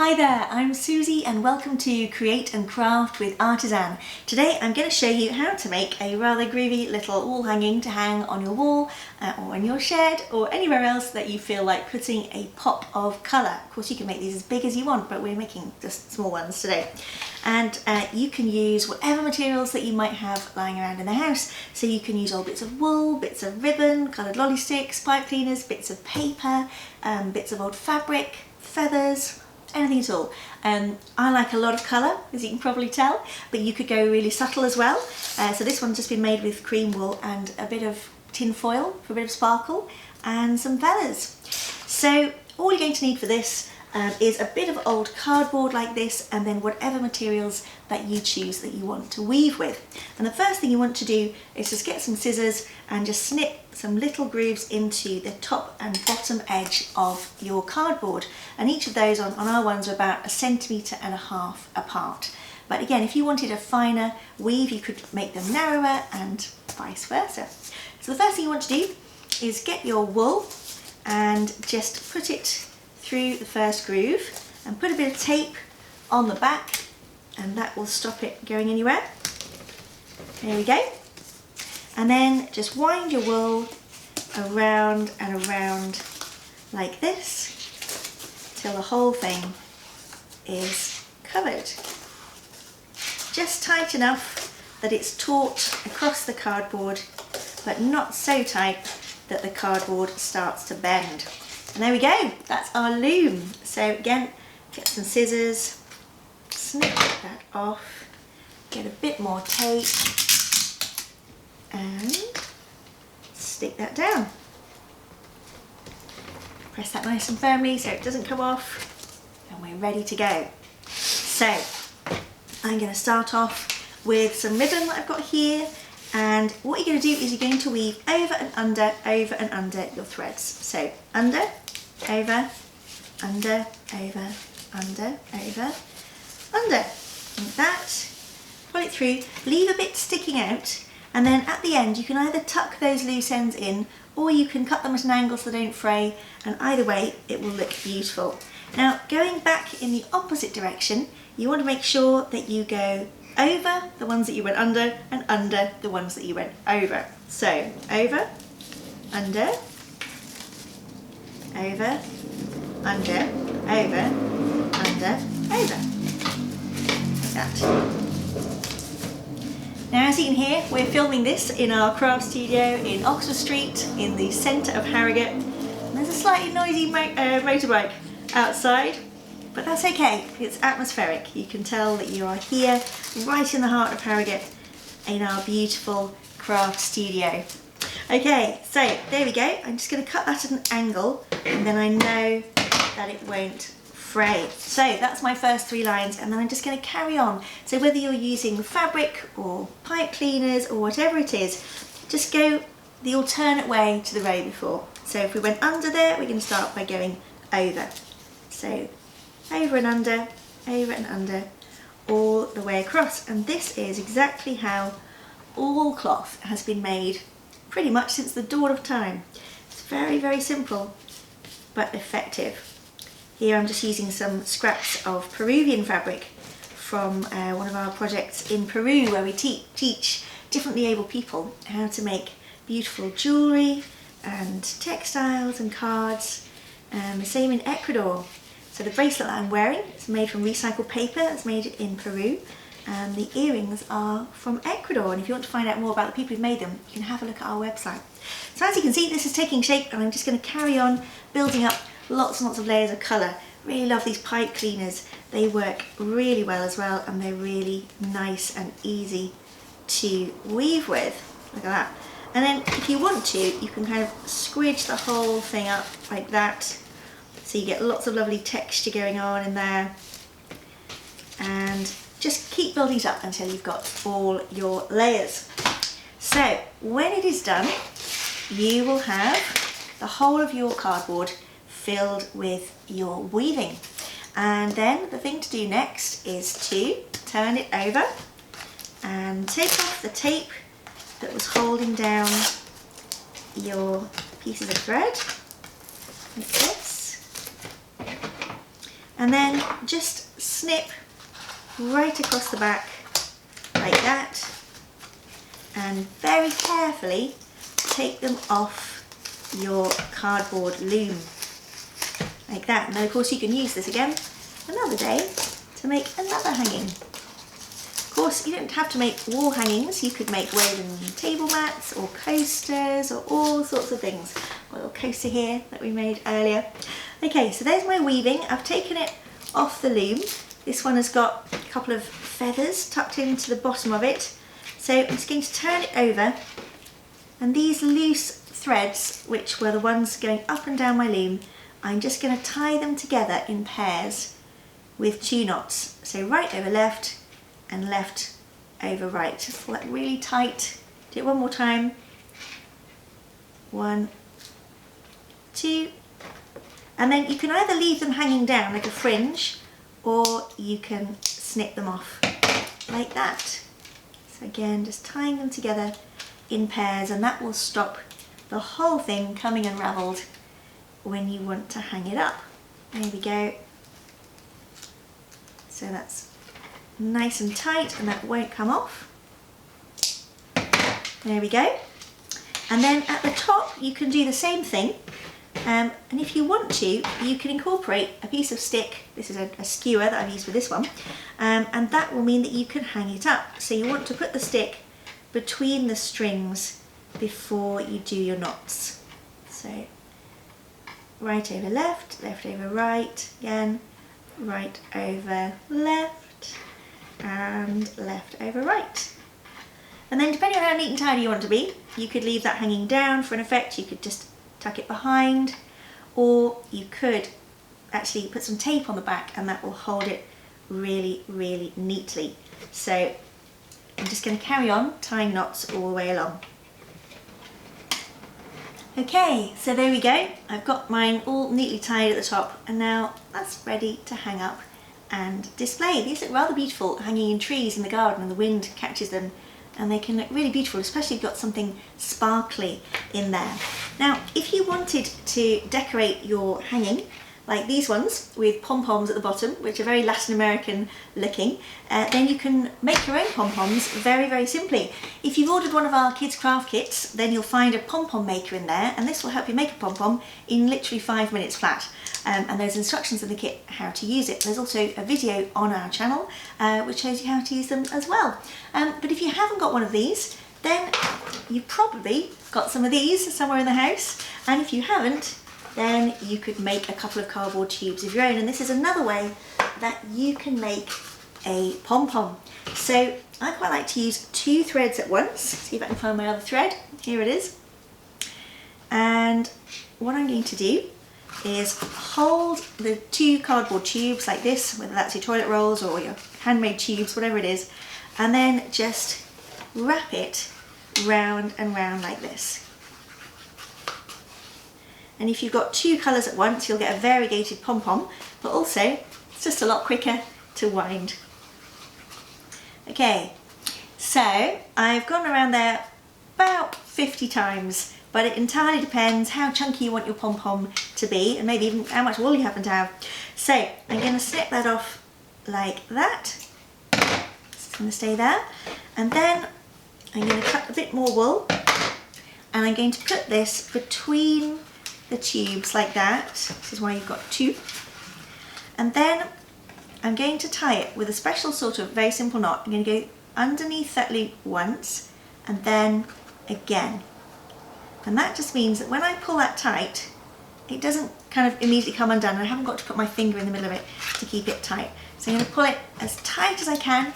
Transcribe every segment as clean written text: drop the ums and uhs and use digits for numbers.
Hi there, I'm Susie and welcome to Create and Craft with Artisan. Today I'm going to show you how to make a rather groovy little wall hanging to hang on your wall or in your shed or anywhere else that you feel like putting a pop of colour. Of course you can make these as big as you want, but we're making just small ones today. And you can use whatever materials that you might have lying around in the house. So you can use old bits of wool, bits of ribbon, coloured lolly sticks, pipe cleaners, bits of paper, bits of old fabric, feathers, anything at all. I like a lot of colour, as you can probably tell, but you could go really subtle as well. So this one's just been made with cream wool and a bit of tin foil for a bit of sparkle and some feathers. So all you're going to need for this is a bit of old cardboard like this, and then whatever materials that you choose that you want to weave with. And the first thing you want to do is just get some scissors and just snip some little grooves into the top and bottom edge of your cardboard. And each of those on our ones are about 1.5 centimetres apart. But again, if you wanted a finer weave, you could make them narrower and vice versa. So the first thing you want to do is get your wool and just put it through the first groove and put a bit of tape on the back, and that will stop it going anywhere. There we go. And then just wind your wool around and around like this till the whole thing is covered. Just tight enough that it's taut across the cardboard, but not so tight that the cardboard starts to bend. And there we go, that's our loom. So again, get some scissors, snip that off, get a bit more tape and stick that down. Press that nice and firmly so it doesn't come off, and we're ready to go. So I'm going to start off with some ribbon that I've got here, and what you're going to do is you're going to weave over and under your threads. So under, over, under, over, under, over, under, like that. Pull it through, leave a bit sticking out, and then at the end you can either tuck those loose ends in or you can cut them at an angle so they don't fray, and either way it will look beautiful. Now going back in the opposite direction, you want to make sure that you go over the ones that you went under and under the ones that you went over. So over, under, over, under, over, under, over. Like that. Now as you can hear, we're filming this in our craft studio in Oxford Street in the centre of Harrogate. And there's a slightly noisy motorbike outside, but that's okay, it's atmospheric. You can tell that you are here right in the heart of Harrogate in our beautiful craft studio. Okay, so there we go. I'm just going to cut that at an angle, and then I know that it won't fray. So that's my first 3 lines, and then I'm just going to carry on. So whether you're using fabric or pipe cleaners or whatever it is, just go the alternate way to the row before. So if we went under there, we're going to start by going over. So over and under, all the way across. And this is exactly how all cloth has been made pretty much since the dawn of time. It's very, very simple, but effective. Here I'm just using some scraps of Peruvian fabric from one of our projects in Peru, where we teach differently able people how to make beautiful jewellery and textiles and cards, and the same in Ecuador. So the bracelet that I'm wearing is made from recycled paper, it's made in Peru, and the earrings are from Ecuador. And if you want to find out more about the people who've made them, you can have a look at our website. So as you can see, this is taking shape, and I'm just going to carry on building up lots and lots of layers of colour. Really love these pipe cleaners. They work really well as well, and they're really nice and easy to weave with. Look at that. And then if you want to, you can kind of squidge the whole thing up like that, so you get lots of lovely texture going on in there. And just keep building it up until you've got all your layers. So when it is done, you will have the whole of your cardboard filled with your weaving. And then the thing to do next is to turn it over and take off the tape that was holding down your pieces of thread like this. And then just snip right across the back like that, and very carefully take them off your cardboard loom like that. And then of course you can use this again another day to make another hanging. Of course you don't have to make wall hangings, you could make woven table mats or coasters or all sorts of things. A little coaster here that we made earlier. Okay, so there's my weaving. I've taken it off the loom. This one has got a couple of feathers tucked into the bottom of it. So I'm just going to turn it over, and these loose threads, which were the ones going up and down my loom, I'm just going to tie them together in pairs with 2 knots. So right over left and left over right. Just pull that really tight. Do it one more time. 1, 2. And then you can either leave them hanging down like a fringe, or you can snip them off like that. So again, just tying them together in pairs, and that will stop the whole thing coming unravelled when you want to hang it up. There we go. So that's nice and tight, and that won't come off. There we go. And then at the top you can do the same thing, and if you want to, you can incorporate a piece of stick. This is a skewer that I've used for this one, and that will mean that you can hang it up. So you want to put the stick between the strings before you do your knots. So right over left, left over right, again, right over left, and left over right. And then depending on how neat and tidy you want to be, you could leave that hanging down for an effect, you could just tuck it behind, or you could actually put some tape on the back and that will hold it really, really neatly. So I'm just going to carry on tying knots all the way along. Okay, so there we go. I've got mine all neatly tied at the top, and now that's ready to hang up and display. These look rather beautiful hanging in trees in the garden, and the wind catches them, and they can look really beautiful, especially if you've got something sparkly in there. Now, if you wanted to decorate your hanging, like these ones with pom-poms at the bottom, which are very Latin American looking, then you can make your own pom-poms very, very simply. If you've ordered one of our kids craft kits, then you'll find a pom-pom maker in there, and this will help you make a pom-pom in literally 5 minutes flat. And there's instructions in the kit how to use it. There's also a video on our channel which shows you how to use them as well. But if you haven't got one of these, then you've probably got some of these somewhere in the house, and if you haven't, then you could make a couple of cardboard tubes of your own. And this is another way that you can make a pom-pom. So I quite like to use 2 threads at once. See if I can find my other thread. Here it is. And what I'm going to do is hold the 2 cardboard tubes like this, whether that's your toilet rolls or your handmade tubes, whatever it is, and then just wrap it round and round like this. And if you've got 2 colours at once, you'll get a variegated pom-pom, but also it's just a lot quicker to wind. Okay, so I've gone around there about 50 times, but it entirely depends how chunky you want your pom-pom to be, and maybe even how much wool you happen to have. So I'm going to snip that off like that. It's going to stay there, and then I'm going to cut a bit more wool, and I'm going to put this between the tubes like that. This is why you've got 2. And then I'm going to tie it with a special sort of very simple knot. I'm going to go underneath that loop once and then again. And that just means that when I pull that tight, it doesn't kind of immediately come undone. I haven't got to put my finger in the middle of it to keep it tight. So I'm going to pull it as tight as I can.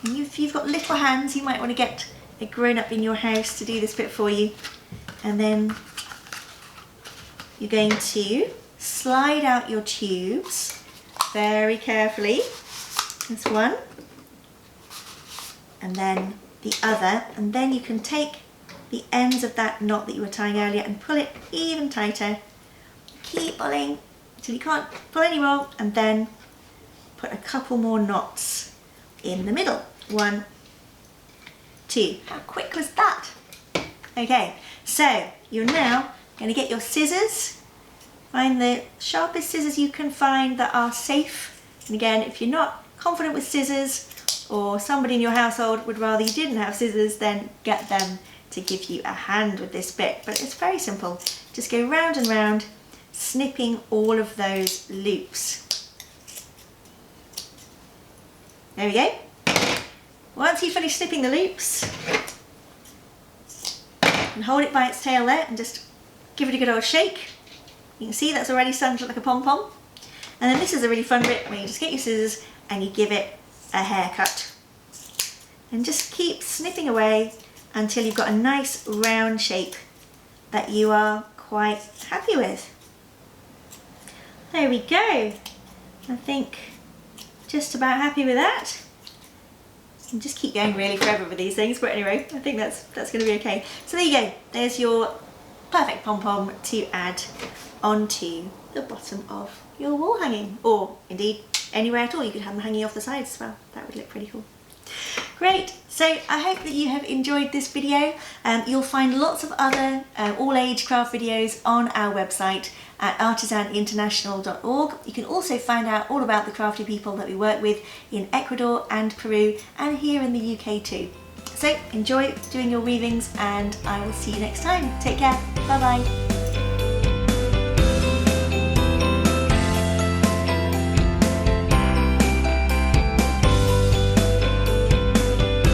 And if you've got little hands, you might want to get a grown-up in your house to do this bit for you. And then you're going to slide out your tubes very carefully. This one, and then the other, and then you can take the ends of that knot that you were tying earlier and pull it even tighter. Keep pulling until you can't pull anymore, and then put a couple more knots in the middle. 1, 2. How quick was that? Okay, so you're now going to get your scissors Find the sharpest scissors you can find that are safe. And again, if you're not confident with scissors, or somebody in your household would rather you didn't have scissors, then get them to give you a hand with this bit. But it's very simple. Just go round and round, snipping all of those loops. There we go. Once you finish snipping the loops, and hold it by its tail there and just give it a good old shake. You can see that's already starting to look like a pom-pom. And then this is a really fun bit where you just get your scissors and you give it a haircut. And just keep snipping away until you've got a nice round shape that you are quite happy with. There we go. I think just about happy with that. And just keep going really forever with these things, but anyway, I think that's going to be okay. So there you go. There's your perfect pom-pom to add onto the bottom of your wall hanging, or indeed anywhere at all. You could have them hanging off the sides as well. That would look pretty cool. Great, so I hope that you have enjoyed this video. You'll find lots of other all-age craft videos on our website at artisaninternational.org. You can also find out all about the crafty people that we work with in Ecuador and Peru, and here in the UK too. So enjoy doing your weavings, and I will see you next time. Take care, bye bye.